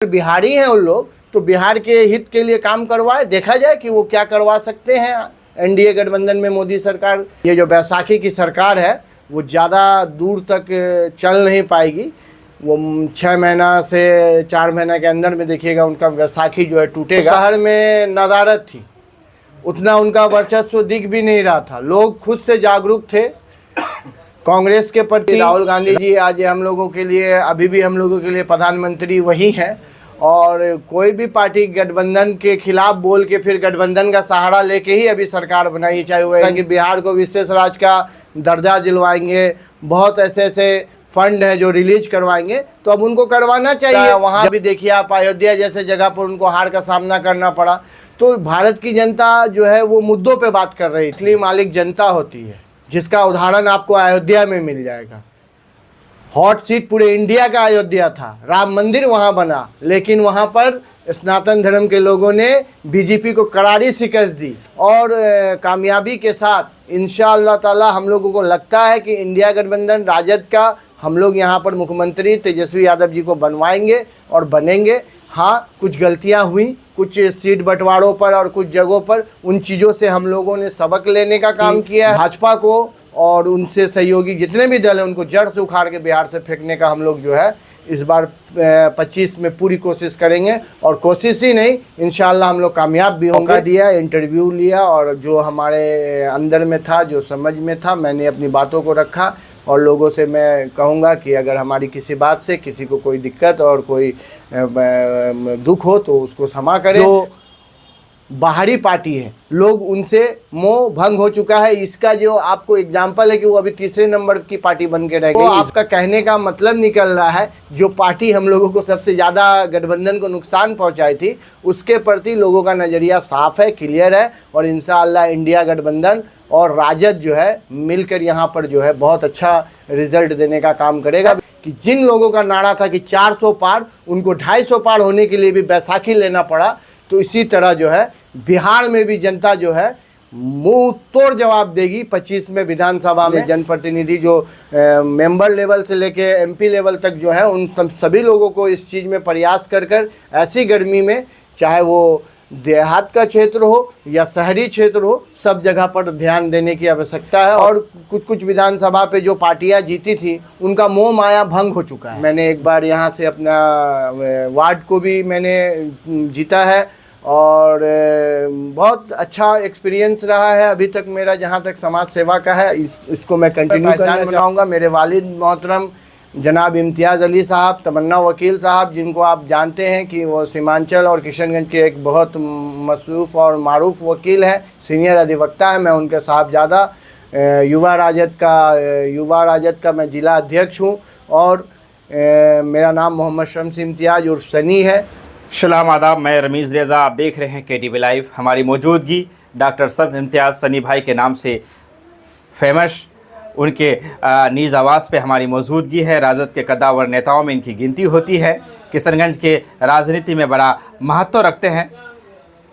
बिहारी हैं उन लोग, तो बिहार के हित के लिए काम करवाए, देखा जाए कि वो क्या करवा सकते हैं। एनडीए गठबंधन में मोदी सरकार, ये जो बैसाखी की सरकार है वो ज़्यादा दूर तक चल नहीं पाएगी। वो 6 महीना से 4 महीना के अंदर में देखिएगा उनका बैसाखी जो है टूटेगा। शहर में नदारत थी, उतना उनका वर्चस्व दिख भी नहीं रहा था, लोग खुद से जागरूक थे कांग्रेस के प्रति। राहुल गांधी जी आज हम लोगों के लिए, अभी भी हम लोगों के लिए प्रधानमंत्री वही हैं, और कोई भी पार्टी गठबंधन के खिलाफ बोल के फिर गठबंधन का सहारा लेके ही अभी सरकार बनाई, चाहे वो कि बिहार को विशेष राज्य का दर्जा दिलवाएंगे, बहुत ऐसे ऐसे फंड है जो रिलीज करवाएंगे, तो अब उनको करवाना चाहिए। वहाँ भी देखिए आप, अयोध्या जैसे जगह पर उनको हार का सामना करना पड़ा। तो भारत की जनता जो है वो मुद्दों पे बात कर रही है, इसलिए मालिक जनता होती है, जिसका उदाहरण आपको अयोध्या में मिल जाएगा। हॉट सीट पूरे इंडिया का अयोध्या था, राम मंदिर वहाँ बना, लेकिन वहाँ पर सनातन धर्म के लोगों ने बीजेपी को करारी शिकस्त दी, और कामयाबी के साथ इंशाअल्लाह ताला हम लोगों को लगता है कि इंडिया गठबंधन राजद का हम लोग यहाँ पर मुख्यमंत्री तेजस्वी यादव जी को बनवाएंगे और बनेंगे। हाँ, कुछ गलतियाँ हुई, कुछ सीट बंटवारों पर और कुछ जगहों पर, उन चीज़ों से हम लोगों ने सबक लेने का काम किया है। भाजपा को और उनसे सहयोगी जितने भी दल हैं उनको जड़ से उखाड़ के बिहार से फेंकने का हम लोग जो है इस बार 25 में पूरी कोशिश करेंगे, और कोशिश ही नहीं, इंशाअल्लाह हम लोग कामयाब भी होंगे। दिया, इंटरव्यू लिया, और जो हमारे अंदर में था, जो समझ में था, मैंने अपनी बातों को रखा, और लोगों से मैं कहूँगा कि अगर हमारी किसी बात से किसी को कोई दिक्कत और कोई दुख हो तो उसको क्षमा करें। जो बाहरी पार्टी है, लोग उनसे मोह भंग हो चुका है। इसका जो आपको एग्जाम्पल है कि वो अभी तीसरे नंबर की पार्टी बन के रह गई। तो आपका कहने का मतलब निकल रहा है, जो पार्टी हम लोगों को सबसे ज़्यादा गठबंधन को नुकसान पहुंचाई थी, उसके प्रति लोगों का नज़रिया साफ है, क्लियर है, और इंशाअल्लाह इंडिया गठबंधन और राजद जो है मिलकर यहाँ पर जो है बहुत अच्छा रिजल्ट देने का काम करेगा। कि जिन लोगों का नारा था कि 400 पार, उनको 250 पार होने के लिए भी बैसाखी लेना पड़ा। तो इसी तरह जो है बिहार में भी जनता जो है मुंह तोड़ जवाब देगी। 25 में विधानसभा में जनप्रतिनिधि जो मेंबर लेवल से लेके एमपी लेवल तक जो है, उन सभी लोगों को इस चीज़ में प्रयास कर ऐसी गर्मी में, चाहे वो देहात का क्षेत्र हो या शहरी क्षेत्र हो, सब जगह पर ध्यान देने की आवश्यकता है। और कुछ विधानसभा पे जो पार्टियां जीती थी उनका मोह माया भंग हो चुका है। मैंने एक बार यहाँ से अपना वार्ड को भी मैंने जीता है, और बहुत अच्छा एक्सपीरियंस रहा है अभी तक मेरा, जहाँ तक समाज सेवा का है। इसको मैं कंटिन्यू करना चाहूँगा। मेरे वालिद मोहतरम जनाब इम्तियाज़ अली साहब, तमन्ना वकील साहब, जिनको आप जानते हैं कि वो सीमांचल और किशनगंज के एक बहुत मशरूफ़ और मारूफ वकील हैं, सीनियर अधिवक्ता हैं। मैं उनके साहबजादा युवा राजद का मैं ज़िला अध्यक्ष हूँ, और मेरा नाम मोहम्मद शम्स इम्तियाज़ उर्फ सनी है। सलाम आदाब, मैं रमीज़ रेज़ा, आप देख रहे हैं KTV लाइव। हमारी मौजूदगी डॉक्टर शम्स इम्तियाज़ सनी भाई के नाम से फेमस, उनके नीज़ आवाज़ पे हमारी मौजूदगी है। राजद के कद्दावर नेताओं में इनकी गिनती होती है, किशनगंज के राजनीति में बड़ा महत्व रखते हैं।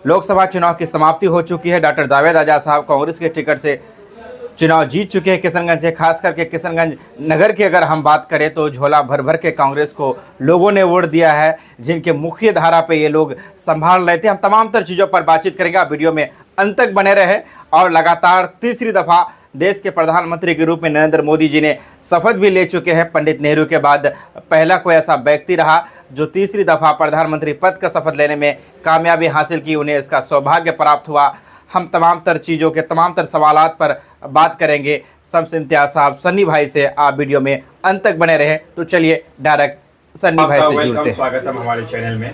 लोकसभा चुनाव की समाप्ति हो चुकी है। डॉक्टर जावेद आज़ाद साहब कांग्रेस के टिकट से चुनाव जीत चुके हैं किशनगंज से। खास करके किशनगंज नगर की अगर हम बात करें तो झोला भर भर के कांग्रेस को लोगों ने वोट दिया है, जिनके मुख्य धारा पे ये लोग संभाल रहे थे। हम तमाम तर चीज़ों पर बातचीत करेंगे, आप वीडियो में अंत तक बने रहे। और लगातार तीसरी दफ़ा देश के प्रधानमंत्री के रूप में नरेंद्र मोदी जी ने शपथ भी ले चुके हैं। पंडित नेहरू के बाद पहला कोई ऐसा व्यक्ति रहा जो तीसरी दफ़ा प्रधानमंत्री पद का शपथ लेने में कामयाबी हासिल की, उन्हें इसका सौभाग्य प्राप्त हुआ। हम तमाम तर चीज़ों के तमाम तर सवालात पर बात करेंगे शम्स इम्तियाज़ साहब सन्नी भाई से। आप वीडियो में अंत तक बने रहे। तो चलिए डायरेक्ट सन्नी भाई से जुड़ते हैं। स्वागत है हमारे चैनल में।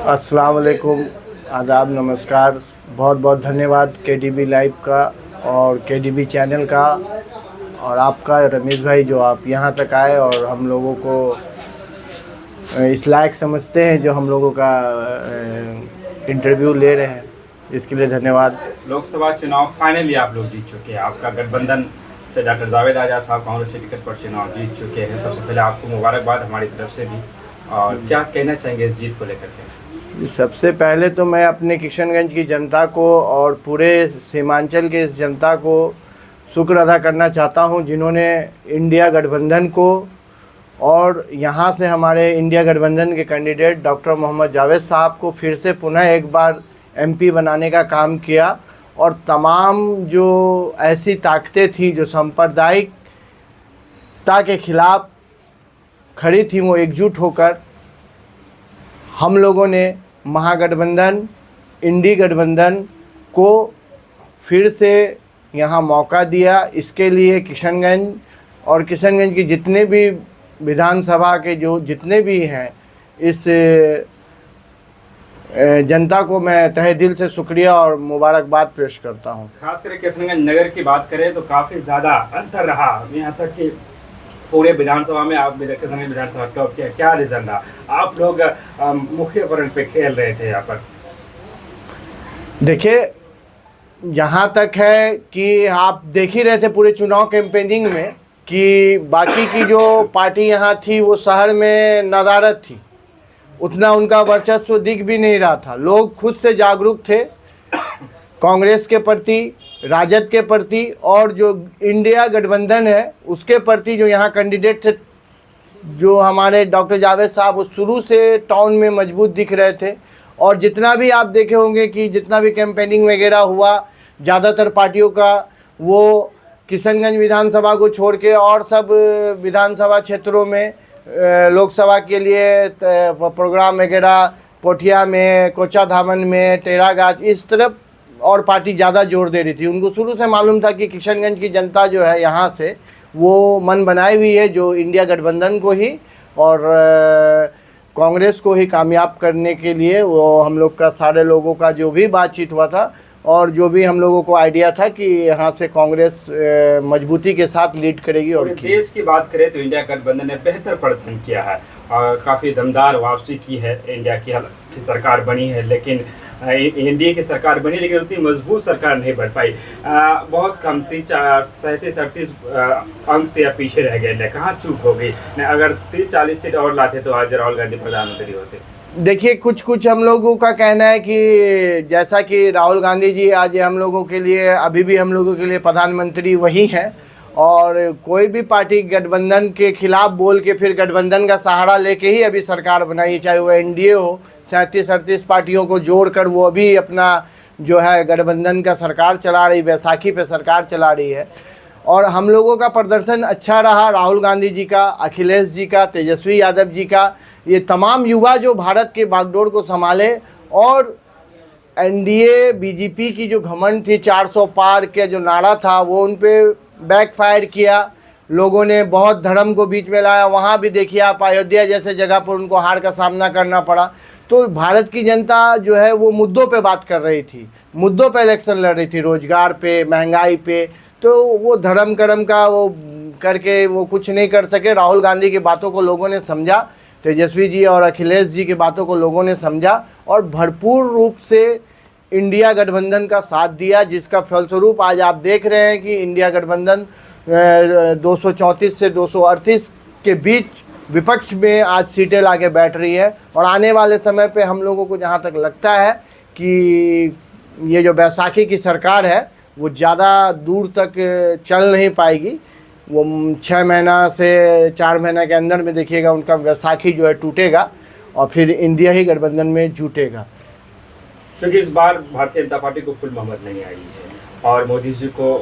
अस्सलाम वालेकुम, आदाब, नमस्कार। बहुत बहुत धन्यवाद KTV लाइव का और KTV चैनल का, और आपका रमीज़ भाई, जो आप यहाँ तक आए और हम लोगों को इस लायक समझते हैं जो हम लोगों का इंटरव्यू ले रहे हैं, इसके लिए धन्यवाद। लोकसभा चुनाव फाइनली आप लोग जीत चुके हैं। आपका गठबंधन से डॉक्टर जावेद आज़ाद साहब कांग्रेस के टिकट पर चुनाव जीत चुके हैं। सबसे पहले आपको मुबारकबाद हमारी तरफ से भी। और क्या कहना चाहेंगे इस जीत को लेकर के? सबसे पहले तो मैं अपने किशनगंज की जनता को और पूरे सीमांचल के इस जनता को शुक्र अदा करना चाहता हूं, जिन्होंने इंडिया गठबंधन को और यहाँ से हमारे इंडिया गठबंधन के कैंडिडेट डॉक्टर मोहम्मद जावेद साहब को फिर से पुनः एक बार एमपी बनाने का काम किया। और तमाम जो ऐसी ताकतें थी जो सांप्रदायिकता के खिलाफ खड़ी थी, वो एकजुट होकर हम लोगों ने महागठबंधन इंडी गठबंधन को फिर से यहाँ मौका दिया। इसके लिए किशनगंज की जितने भी विधानसभा के जो जितने भी हैं, इस जनता को मैं तहे दिल से शुक्रिया और मुबारकबाद पेश करता हूँ। खास करके किशनगंज नगर की बात करें तो काफ़ी ज़्यादा अंतर रहा, यहाँ तक कि पूरे विधानसभा में आप किशनगंज विधानसभा का क्या रिजल्ट रहा? आप लोग मुख्य परण पे खेल रहे थे यहाँ पर। देखिए, यहाँ तक है कि आप देख ही रहे थे पूरे चुनाव कैंपेनिंग में कि बाकी की जो पार्टी यहाँ थी वो शहर में नदारद थी, उतना उनका वर्चस्व दिख भी नहीं रहा था। लोग खुद से जागरूक थे कांग्रेस के प्रति, राजद के प्रति और जो इंडिया गठबंधन है उसके प्रति। जो यहाँ कैंडिडेट थे, जो हमारे डॉक्टर जावेद साहब, वो शुरू से टाउन में मजबूत दिख रहे थे। और जितना भी आप देखे होंगे कि जितना भी कैंपेनिंग वगैरह हुआ, ज़्यादातर पार्टियों का वो किशनगंज विधानसभा को छोड़ के और सब विधानसभा क्षेत्रों में लोकसभा के लिए प्रोग्राम वगैरह पोठिया में, कोचाधामन में, टेरागाछ, इस तरफ और पार्टी ज़्यादा जोर दे रही थी। उनको शुरू से मालूम था कि किशनगंज की जनता जो है यहाँ से वो मन बनाई हुई है जो इंडिया गठबंधन को ही और कांग्रेस को ही कामयाब करने के लिए। वो हम लोग का सारे लोगों का जो भी बातचीत हुआ था और जो भी हम लोगों को आइडिया था कि यहाँ से कांग्रेस मजबूती के साथ लीड करेगी। और देश की बात करें तो इंडिया गठबंधन ने बेहतर प्रदर्शन किया है और काफ़ी दमदार वापसी की है। इंडिया की सरकार बनी है, लेकिन एनडीए की सरकार बनी लेकिन उतनी मजबूत सरकार नहीं बन पाई। बहुत कम 37-38 अंक से या पीछे रह गए। कहाँ चूक हो गई? अगर 30-40 सीट और लाते तो आज राहुल गांधी प्रधानमंत्री होते। देखिए, कुछ हम लोगों का कहना है कि जैसा कि राहुल गांधी जी आज हम लोगों के लिए, अभी भी हम लोगों के लिए प्रधानमंत्री वही हैं। और कोई भी पार्टी गठबंधन के खिलाफ बोल के फिर गठबंधन का सहारा लेके ही अभी सरकार बनाई, चाहे वो एनडीए हो, 37-38 पार्टियों को जोड़कर वो अभी अपना जो है गठबंधन का सरकार चला रही, बैसाखी पे सरकार चला रही है। और हम लोगों का प्रदर्शन अच्छा रहा, राहुल गांधी जी का, अखिलेश जी का, तेजस्वी यादव जी का, ये तमाम युवा जो भारत के बागडोर को संभाले। और एनडीए बीजेपी की जो घमंड थी, 400 पार के जो नारा था, वो उन पे बैकफायर किया। लोगों ने बहुत धर्म को बीच में लाया। वहाँ भी देखिए आप, अयोध्या जैसे जगह पर उनको हार का सामना करना पड़ा। तो भारत की जनता जो है वो मुद्दों पे बात कर रही थी, मुद्दों पे इलेक्शन लड़ रही थी, रोजगार पे, महंगाई पे। तो वो धर्म कर्म का वो करके वो कुछ नहीं कर सके। राहुल गांधी की बातों को लोगों ने समझा, तेजस्वी जी और अखिलेश जी की बातों को लोगों ने समझा और भरपूर रूप से इंडिया गठबंधन का साथ दिया, जिसका फलस्वरूप आज आप देख रहे हैं कि इंडिया गठबंधन 234 से 238 के बीच विपक्ष में आज सीटें लाके बैठ रही है। और आने वाले समय पे हम लोगों को जहाँ तक लगता है कि ये जो बैसाखी की सरकार है वो ज़्यादा दूर तक चल नहीं पाएगी। वो 6 महीना से 4 महीने के अंदर में देखिएगा उनका बैसाखी जो है टूटेगा और फिर इंडिया ही गठबंधन में जुटेगा। क्योंकि इस बार भारतीय जनता पार्टी को फुल बहुमत नहीं आई है और मोदी जी को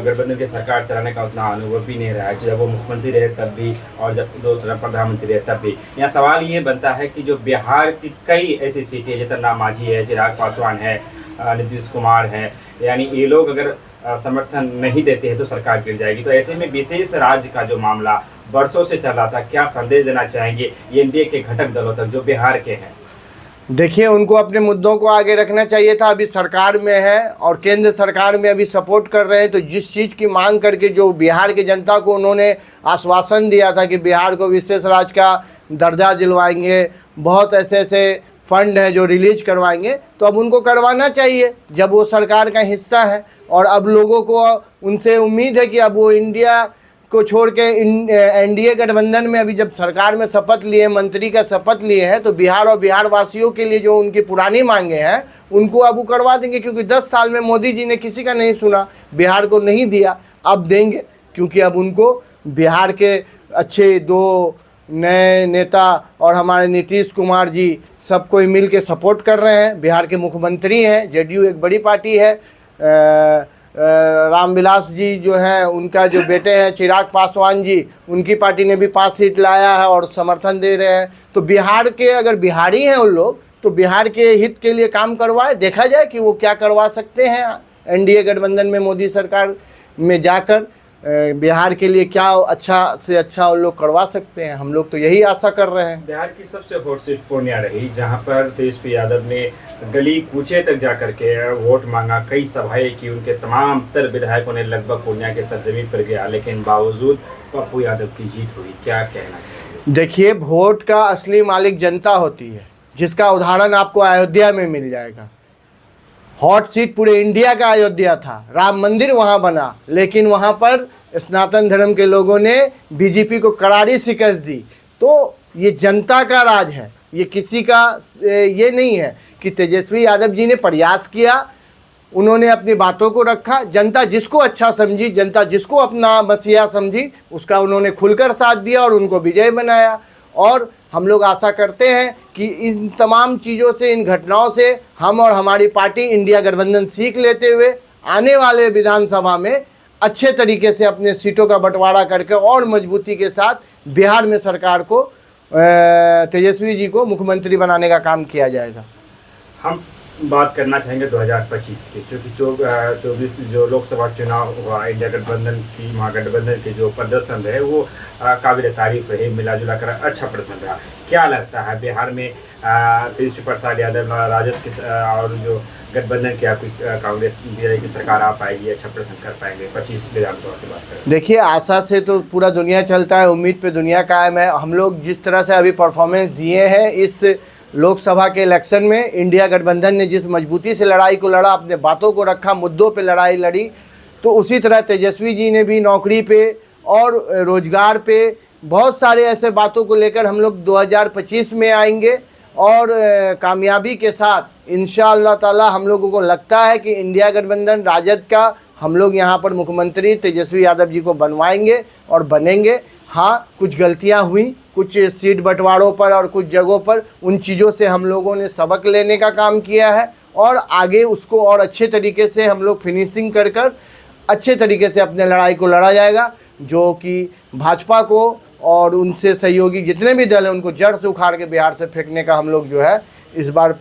गठबंधन की सरकार चलाने का उतना अनुभव भी नहीं रहा है, जब वो मुख्यमंत्री रहे तब भी और जब दो तरफ प्रधानमंत्री रहे तब भी। यहाँ सवाल ये बनता है कि जो बिहार की कई ऐसी सीटें, जितना नाम मांझी है, चिराग पासवान है, नीतीश कुमार है, यानी ये लोग अगर समर्थन नहीं देते हैं तो सरकार गिर जाएगी। तो ऐसे में विशेष राज्य का जो मामला वर्षों से चल रहा था, क्या संदेश देना चाहेंगे एनडीए के घटक दलों तक जो बिहार के हैं? देखिए, उनको अपने मुद्दों को आगे रखना चाहिए था। अभी सरकार में है और केंद्र सरकार में अभी सपोर्ट कर रहे हैं। तो जिस चीज़ की मांग करके जो बिहार की जनता को उन्होंने आश्वासन दिया था कि बिहार को विशेष राज्य का दर्जा दिलवाएंगे, बहुत ऐसे ऐसे फंड है जो रिलीज करवाएंगे, तो अब उनको करवाना चाहिए जब वो सरकार का हिस्सा है। और अब लोगों को उनसे उम्मीद है कि अब वो इंडिया को छोड़ के एनडीए गठबंधन में अभी जब सरकार में शपथ लिए, मंत्री का शपथ लिए हैं, तो बिहार और बिहार वासियों के लिए जो उनकी पुरानी मांगे हैं उनको अब वो करवा देंगे। क्योंकि 10 साल में मोदी जी ने किसी का नहीं सुना, बिहार को नहीं दिया, अब देंगे। क्योंकि अब उनको बिहार के अच्छे 2 नए नेता और हमारे नीतीश कुमार जी सब कोई मिल के सपोर्ट कर रहे हैं। बिहार के मुख्यमंत्री हैं, जेडीयू एक बड़ी पार्टी है। रामविलास जी जो हैं, उनका जो बेटे हैं चिराग पासवान जी, उनकी पार्टी ने भी 5 सीट लाया है और समर्थन दे रहे हैं। तो बिहार के अगर बिहारी हैं उन लोग, तो बिहार के हित के लिए काम करवाए, देखा जाए कि वो क्या करवा सकते हैं एनडीए गठबंधन में मोदी सरकार में जाकर। बिहार के लिए क्या अच्छा से अच्छा वो लोग करवा सकते हैं, हम लोग तो यही आशा कर रहे हैं। बिहार की सबसे हॉट सीट पूर्णिया रही, जहां पर तेजस्वी यादव ने गली कूचे तक जाकर के वोट मांगा, कई सभाएं की, उनके तमाम तर विधायकों ने लगभग पूर्णिया के सरजमीन पर गया, लेकिन बावजूद पप्पू यादव की जीत हुई। क्या कहना चाहिए? देखिए, वोट का असली मालिक जनता होती है, जिसका उदाहरण आपको अयोध्या में मिल जाएगा। हॉट सीट पूरे इंडिया का अयोध्या था, राम मंदिर वहां बना, लेकिन वहां पर सनातन धर्म के लोगों ने बीजेपी को करारी शिकस्त दी। तो ये जनता का राज है, ये किसी का ये नहीं है कि तेजस्वी यादव जी ने प्रयास किया, उन्होंने अपनी बातों को रखा, जनता जिसको अच्छा समझी, जनता जिसको अपना मसीहा समझी, उसका उन्होंने खुलकर साथ दिया और उनको विजय बनाया। और हम लोग आशा करते हैं कि इन तमाम चीज़ों से, इन घटनाओं से हम और हमारी पार्टी इंडिया गठबंधन सीख लेते हुए आने वाले विधानसभा में अच्छे तरीके से अपने सीटों का बंटवारा करके और मजबूती के साथ बिहार में सरकार को, तेजस्वी जी को मुख्यमंत्री बनाने का काम किया जाएगा। हम बात करना चाहेंगे 2025 की, क्योंकि 24 जो लोकसभा चुनाव हुआ, इंडिया गठबंधन की, महागठबंधन के जो प्रदर्शन रहे वो काबिल तारीफ रहे, मिला जुला कर अच्छा प्रदर्शन रहा। क्या लगता है बिहार में तेजस्वी प्रसाद यादव राजद के और जो गठबंधन की आपकी कांग्रेस की सरकार आ पाएगी, अच्छा प्रदर्शन कर पाएंगे 25 विधानसभा की बात करें? देखिए, आशा से तो पूरा दुनिया चलता है, उम्मीद पे दुनिया कायम है। हम लोग जिस तरह से अभी परफॉर्मेंस दिए हैं इस लोकसभा के इलेक्शन में, इंडिया गठबंधन ने जिस मजबूती से लड़ाई को लड़ा, अपने बातों को रखा, मुद्दों पे लड़ाई लड़ी, तो उसी तरह तेजस्वी जी ने भी नौकरी पे और रोजगार पे बहुत सारे ऐसे बातों को लेकर हम लोग 2025 में आएंगे और कामयाबी के साथ इंशाअल्लाह ताला हम लोगों को लगता है कि इंडिया गठबंधन राजद का हम लोग यहाँ पर मुख्यमंत्री तेजस्वी यादव जी को बनवाएंगे और बनेंगे। हाँ, कुछ गलतियाँ हुई, कुछ सीट बंटवारों पर और कुछ जगहों पर, उन चीज़ों से हम लोगों ने सबक लेने का काम किया है और आगे उसको और अच्छे तरीके से हम लोग फिनिशिंग कर कर अच्छे तरीके से अपने लड़ाई को लड़ा जाएगा, जो कि भाजपा को और उनसे सहयोगी जितने भी दल हैं उनको जड़ से उखाड़ के बिहार से फेंकने का हम लोग जो है इस बार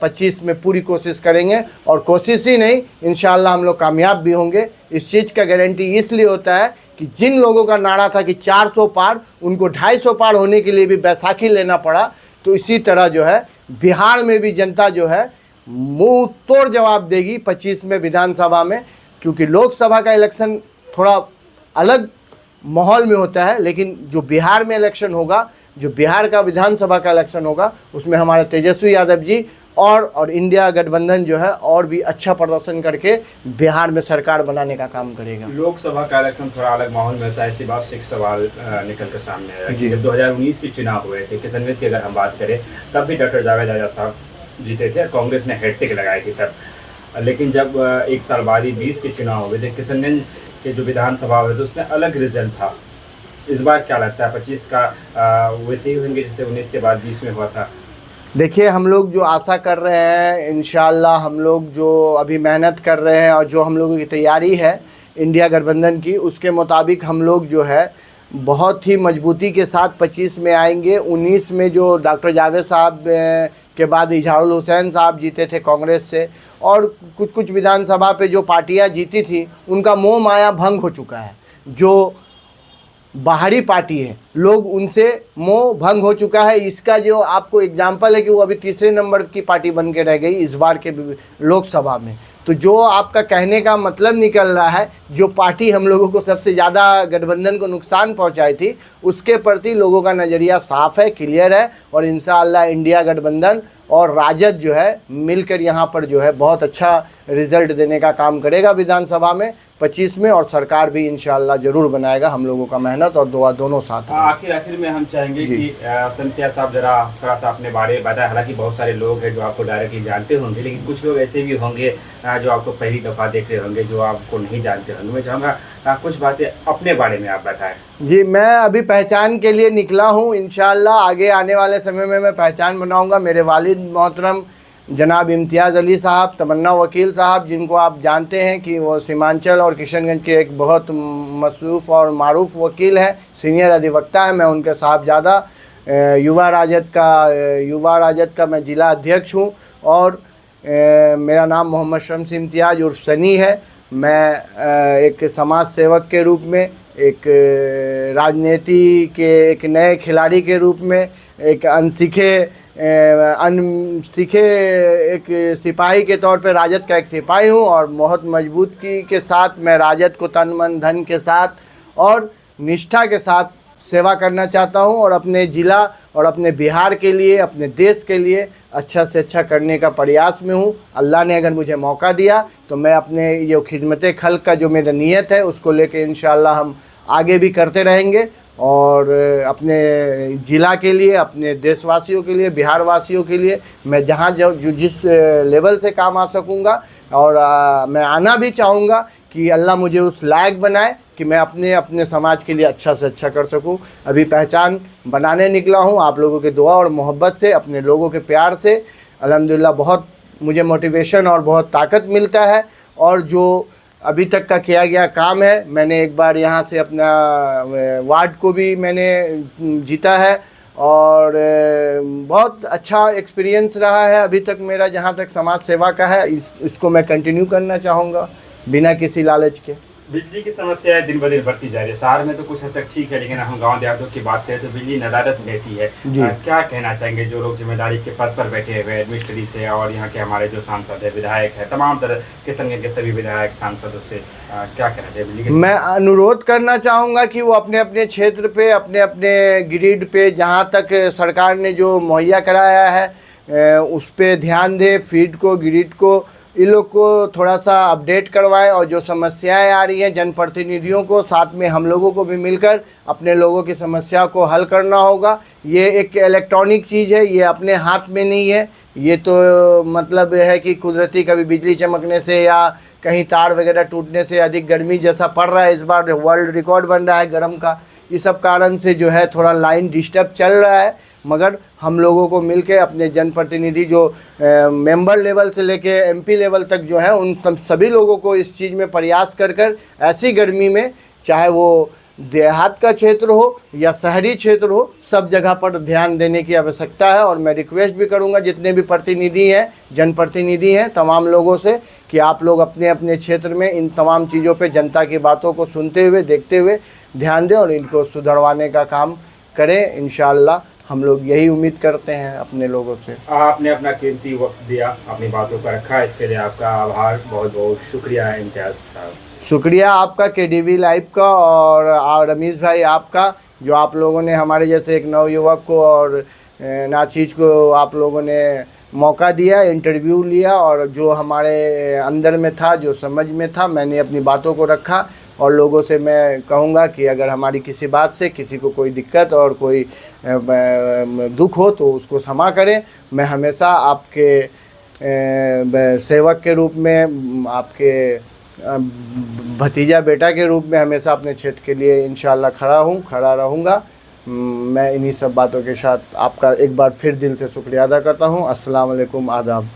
25 में पूरी कोशिश करेंगे। और कोशिश ही नहीं, इंशाअल्लाह हम लोग कामयाब भी होंगे। इस चीज़ का गारंटी इसलिए होता है कि जिन लोगों का नारा था कि 400 पार, उनको 250 पार होने के लिए भी बैसाखी लेना पड़ा। तो इसी तरह जो है बिहार में भी जनता जो है मुंह तोड़ जवाब देगी 25 में विधानसभा में, क्योंकि लोकसभा का इलेक्शन थोड़ा अलग माहौल में होता है, लेकिन जो बिहार में इलेक्शन होगा, जो बिहार का विधानसभा का इलेक्शन होगा, उसमें हमारे तेजस्वी यादव जी और इंडिया गठबंधन जो है और भी अच्छा प्रदर्शन करके बिहार में सरकार बनाने का काम करेगा। लोकसभा का इलेक्शन थोड़ा अलग माहौल में होता है, ऐसी बात से एक सवाल निकल कर सामने आया कि जब 2019 के चुनाव हुए थे किशनगंज की अगर हम बात करें, तब भी डॉक्टर जावेद आजाद साहब जीते थे और कांग्रेस ने हैट्रिक लगाई थी तब। लेकिन जब एक साल बाद ही 20 के चुनाव हुए थे, किशनगंज के जो विधानसभा हुए थे उसमें अलग रिजल्ट था। इस बार क्या लगता है 25 का वैसे ही होंगे जैसे 19 के बाद 20 में हुआ था? देखिए, हम लोग जो आशा कर रहे हैं, इंशाअल्लाह हम लोग जो अभी मेहनत कर रहे हैं और जो हम लोगों की तैयारी है इंडिया गठबंधन की, उसके मुताबिक हम लोग जो है बहुत ही मजबूती के साथ 25 में आएंगे। 19 में जो डॉक्टर जावेद साहब के बाद इजहारुल हुसैन साहब जीते थे कांग्रेस से, और कुछ विधानसभा पे जो पार्टियां जीती थी उनका मोह माया भंग हो चुका है। जो बाहरी पार्टी है, लोग उनसे मोह भंग हो चुका है। इसका जो आपको एग्जाम्पल है कि वो अभी तीसरे नंबर की पार्टी बन के रह गई इस बार के लोकसभा में। तो जो आपका कहने का मतलब निकल रहा है, जो पार्टी हम लोगों को सबसे ज़्यादा गठबंधन को नुकसान पहुंचाई थी, उसके प्रति लोगों का नज़रिया साफ है, क्लियर है। और इंशाअल्लाह इंडिया गठबंधन और राजद जो है मिलकर यहाँ पर जो है बहुत अच्छा रिजल्ट देने का काम करेगा विधानसभा में। 25 में, और सरकार भी इंशाल्लाह ज़रूर बनाएगा। हम लोगों का मेहनत और दुआ दोनों साथ हैं। आखिर में हम चाहेंगे कि इम्तियाज़ साहब जरा थोड़ा सा अपने बारे में बताएं। हालांकि बहुत सारे लोग हैं जो आपको डायरेक्टली जानते होंगे, लेकिन कुछ लोग ऐसे भी होंगे जो आपको पहली दफ़ा देख रहे होंगे, जो आपको नहीं जानते होंगे। मैं चाहूँगा कुछ बातें अपने बारे में आप बताएं। जी, मैं अभी पहचान के लिए निकला हूँ। इंशाल्लाह आगे आने वाले समय में मैं पहचान बनाऊँगा। मेरे वालिद मोहतरम जनाब इम्तियाज़ अली साहब, तमन्ना वकील साहब, जिनको आप जानते हैं कि वो सीमांचल और किशनगंज के एक बहुत मशरूफ़ और मारूफ वकील हैं, सीनियर अधिवक्ता हैं। मैं उनके साहबजादा युवा राजद का मैं ज़िला अध्यक्ष हूँ, और मेरा नाम मोहम्मद शम्स इम्तियाज़ उर्फ सनी है। मैं एक समाज सेवक के रूप में, एक राजनीति के एक नए खिलाड़ी के रूप में, एक अनसीखे एक सिपाही के तौर पे राजद का एक सिपाही हूँ, और बहुत मजबूती के साथ मैं राजद को तन मन धन के साथ और निष्ठा के साथ सेवा करना चाहता हूँ, और अपने ज़िला और अपने बिहार के लिए, अपने देश के लिए अच्छा से अच्छा करने का प्रयास में हूँ। अल्लाह ने अगर मुझे मौका दिया तो मैं अपने ये खिदमत खल्क का जो मेरा नीयत है उसको लेके इंशाअल्लाह हम आगे भी करते रहेंगे, और अपने ज़िला के लिए, अपने देशवासियों के लिए, बिहार वासियों के लिए मैं जहाँ जो जिस लेवल से काम आ सकूँगा, और मैं आना भी चाहूँगा कि अल्लाह मुझे उस लायक बनाए कि मैं अपने समाज के लिए अच्छा से अच्छा कर सकूं। अभी पहचान बनाने निकला हूं, आप लोगों के दुआ और मोहब्बत से, अपने लोगों के प्यार से अल्हम्दुलिल्लाह बहुत मुझे मोटिवेशन और बहुत ताकत मिलता है। और जो अभी तक का किया गया काम है, मैंने एक बार यहाँ से अपना वार्ड को भी मैंने जीता है, और बहुत अच्छा एक्सपीरियंस रहा है अभी तक मेरा जहाँ तक समाज सेवा का है। इसको मैं कंटिन्यू करना चाहूँगा बिना किसी लालच के। बिजली की समस्या दिन ब दिन बढ़ती जा रही है। शहर में तो कुछ हद तक ठीक है, लेकिन हम गांव देहातों की बात करें तो बिजली नदारत रहती है। क्या कहना चाहेंगे जो लोग जिम्मेदारी के पद पर बैठे हुए एडमिनिस्ट्री से, और यहाँ के हमारे जो सांसद है, विधायक है, तमाम तरह किशनगंज के सभी विधायक सांसदों से क्या कहना चाहिए बिजली की? मैं अनुरोध करना चाहूँगा कि वो अपने अपने क्षेत्र पे, अपने अपने ग्रिड पे जहाँ तक सरकार ने जो मुहैया कराया है उस पर ध्यान दे। फीड को, ग्रिड को, इन लोग को थोड़ा सा अपडेट करवाएं, और जो समस्याएं आ रही हैं जनप्रतिनिधियों को, साथ में हम लोगों को भी मिलकर अपने लोगों की समस्या को हल करना होगा। ये एक इलेक्ट्रॉनिक चीज़ है, ये अपने हाथ में नहीं है। ये तो मतलब है कि कुदरती कभी बिजली चमकने से या कहीं तार वगैरह टूटने से अधिक गर्मी जैसा पड़ रहा है, इस बार वर्ल्ड रिकॉर्ड बन रहा है गर्म का, इस सब कारण से जो है थोड़ा लाइन डिस्टर्ब चल रहा है। मगर हम लोगों को मिलके अपने जनप्रतिनिधि जो मेंबर लेवल से लेके एमपी लेवल तक जो है, उन सभी लोगों को इस चीज़ में प्रयास कर ऐसी गर्मी में, चाहे वो देहात का क्षेत्र हो या शहरी क्षेत्र हो, सब जगह पर ध्यान देने की आवश्यकता है। और मैं रिक्वेस्ट भी करूंगा जितने भी प्रतिनिधि हैं, जनप्रतिनिधि हैं, तमाम लोगों से कि आप लोग अपने अपने क्षेत्र में इन तमाम चीज़ों पे जनता की बातों को सुनते हुए, देखते हुए ध्यान दें और इनको सुधरवाने का काम करें। इंशाअल्लाह हम लोग यही उम्मीद करते हैं अपने लोगों से। आपने अपना कीमती वक्त दिया, अपनी बातों का रखा, इसके लिए आपका आभार, बहुत बहुत शुक्रिया इम्तियाज़ साहब। शुक्रिया आपका केडीवी लाइव का, और रमीज़ भाई आपका, जो आप लोगों ने हमारे जैसे एक नवयुवक को और नाचीज़ को आप लोगों ने मौका दिया, इंटरव्यू लिया, और जो हमारे अंदर में था, जो समझ में था, मैंने अपनी बातों को रखा। और लोगों से मैं कहूँगा कि अगर हमारी किसी बात से किसी को कोई दिक्कत और कोई दुख हो तो उसको क्षमा करें। मैं हमेशा आपके सेवक के रूप में, आपके भतीजा बेटा के रूप में हमेशा अपने क्षेत्र के लिए इंशाअल्लाह खड़ा रहूँगा। मैं इन्हीं सब बातों के साथ आपका एक बार फिर दिल से शुक्रिया अदा करता हूँ। अस्सलाम वालेकुम, आदाब।